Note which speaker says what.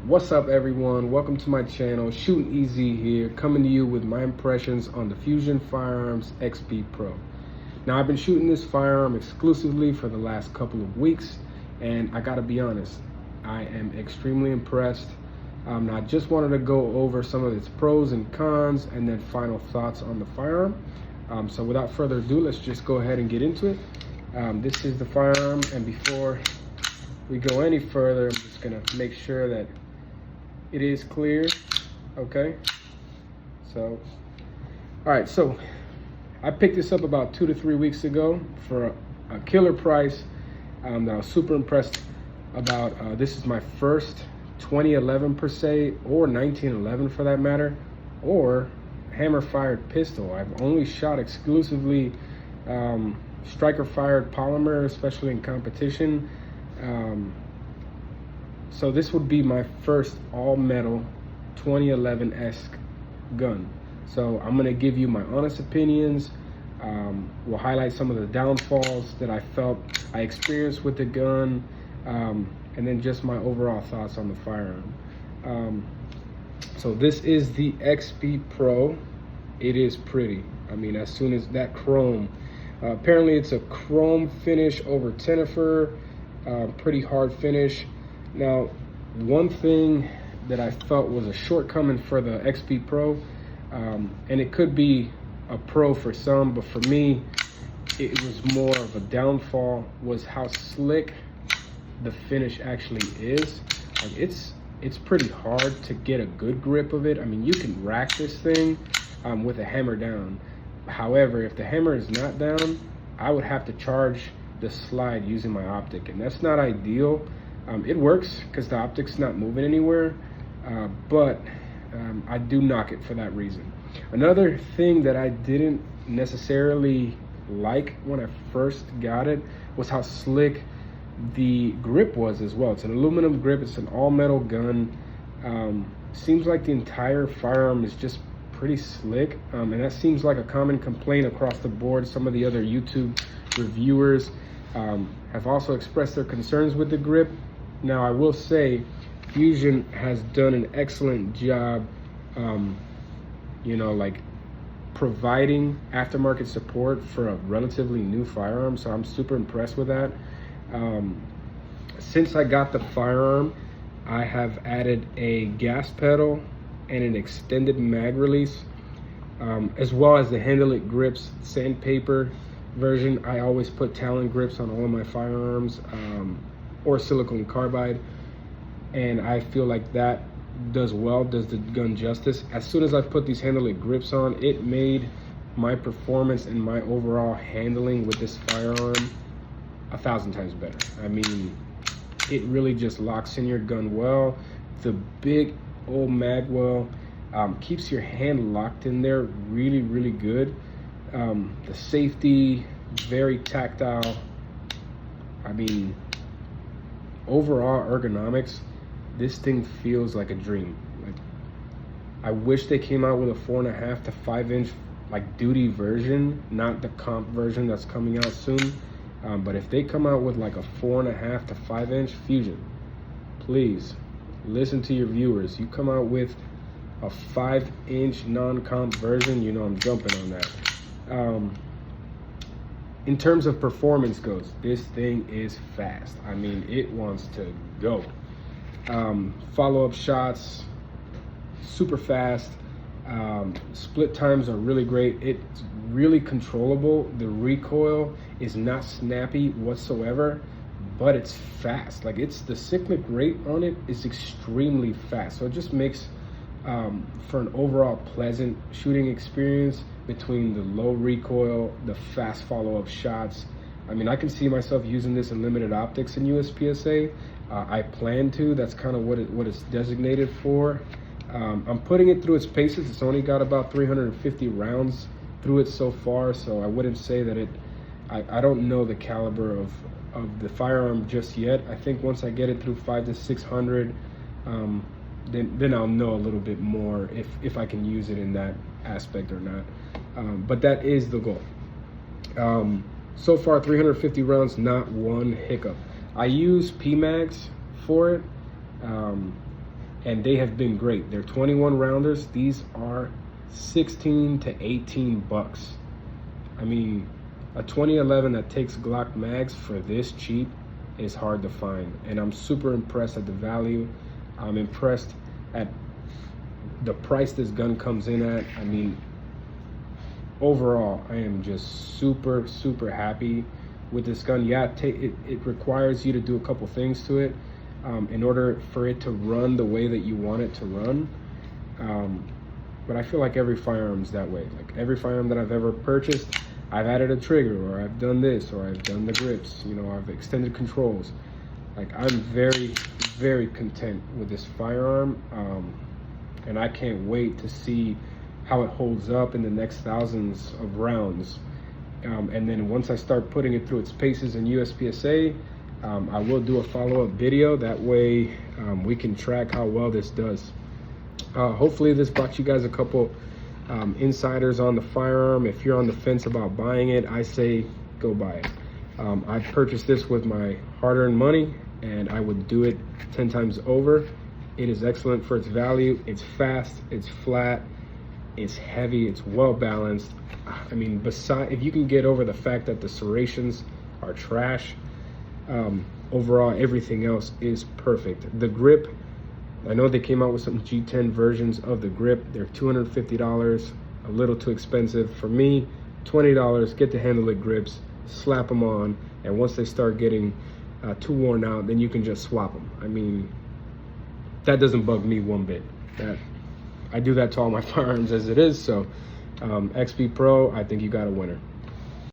Speaker 1: What's up, everyone? Welcome to my channel. Shooting Easy here, coming to you with my impressions on the Fusion Firearms XP Pro. Now, I've been shooting this firearm exclusively for the last couple of weeks, and I gotta be honest, I am extremely impressed. I just wanted to go over some of its pros and cons and then final thoughts on the firearm. So without further ado, let's just go ahead and get into it. This is the firearm, and before we go any further, I'm just gonna make sure that it is clear. Okay, so all right, so I picked this up about 2 to 3 weeks ago for a killer price that I was super impressed about. This is my first 2011 per se, or 1911 for that matter, or hammer fired pistol. I've only shot exclusively striker fired polymer, especially in competition. So this would be my first all metal 2011-esque gun. So I'm gonna give you my honest opinions. We'll highlight some of the downfalls that I felt I experienced with the gun, and then just my overall thoughts on the firearm. So this is the XP Pro. It is pretty. I mean, as soon as that chrome, apparently it's a chrome finish over Tenifer, pretty hard finish. Now, one thing that I felt was a shortcoming for the XP Pro, and it could be a pro for some, but for me, it was more of a downfall, was how slick the finish actually is. Like it's pretty hard to get a good grip of it. I mean, you can rack this thing with a hammer down. However, if the hammer is not down, I would have to charge the slide using my optic, and that's not ideal. It works because the optic's not moving anywhere, but I do knock it for that reason. Another thing that I didn't necessarily like when I first got it was how slick the grip was as well. It's an aluminum grip, it's an all metal gun. Seems like the entire firearm is just pretty slick, and that seems like a common complaint across the board. Some of the other YouTube reviewers have also expressed their concerns with the grip. Now, I will say Fusion has done an excellent job, like providing aftermarket support for a relatively new firearm, so I'm super impressed with that. Since I got the firearm, I have added a gas pedal and an extended mag release, as well as the Handle It grips sandpaper version. I always put Talon grips on all of my firearms, or silicone carbide, and I feel like that does the gun justice. As soon as I put these Handle It grips on, it made my performance and my overall handling with this firearm 1,000 times better. I mean, it really just locks in your gun well. The big old magwell keeps your hand locked in there really, really good. The safety, very tactile. I mean, overall ergonomics, this thing feels like a dream. Like, I wish they came out with a 4.5 to 5 inch like duty version, not the comp version that's coming out soon. But if they come out with like a 4.5 to 5 inch Fusion, please listen to your viewers. You come out with a 5 inch non-comp version, you know I'm jumping on that. In terms of performance goes, this thing is fast. I mean, it wants to go. Follow-up shots, super fast. Split times are really great. It's really controllable. The recoil is not snappy whatsoever, but it's fast. Like, the cyclic rate on it is extremely fast. So it just makes for an overall pleasant shooting experience between the low recoil, the fast follow-up shots. I mean, I can see myself using this in limited optics in USPSA. I plan to. That's kind of what it's designated for. I'm putting it through its paces. It's only got about 350 rounds through it so far, so I wouldn't say that I don't know the caliber of the firearm just yet. I think once I get it through 500 to 600, then I'll know a little bit more if I can use it in that aspect or not. But that is the goal. So far, 350 rounds, not one hiccup. I use PMags for it. and they have been great. They're 21 rounders. These are 16 to 18 bucks. I mean, a 2011 that takes Glock mags for this cheap is hard to find, and I'm super impressed at the value. I'm impressed at the price this gun comes in at. I mean, overall, I am just super happy with this gun. Yeah, it requires you to do a couple things to it in order for it to run the way that you want it to run. But I feel like every firearm's that way. Like every firearm that I've ever purchased, I've added a trigger, or I've done this, or I've done the grips, you know, I've extended controls. Like, I'm very content with this firearm, and I can't wait to see how it holds up in the next thousands of rounds. And then once I start putting it through its paces in USPSA, I will do a follow-up video. That way we can track how well this does. Hopefully this brought you guys a couple insiders on the firearm. If you're on the fence about buying it, I say go buy it. I purchased this with my hard-earned money, and I would do it 10 times over. It is excellent for its value. It's fast, it's flat, it's heavy, it's well balanced. I mean, if you can get over the fact that the serrations are trash, overall everything else is perfect. The grip, I know they came out with some G10 versions of the grip. They're $250, a little too expensive. For me, $20, get the handle-it grips, slap them on, and once they start getting too worn out, then you can just swap them. I mean, that doesn't bug me one bit. I do that to all my firearms as it is, so XP Pro, I think you got a winner.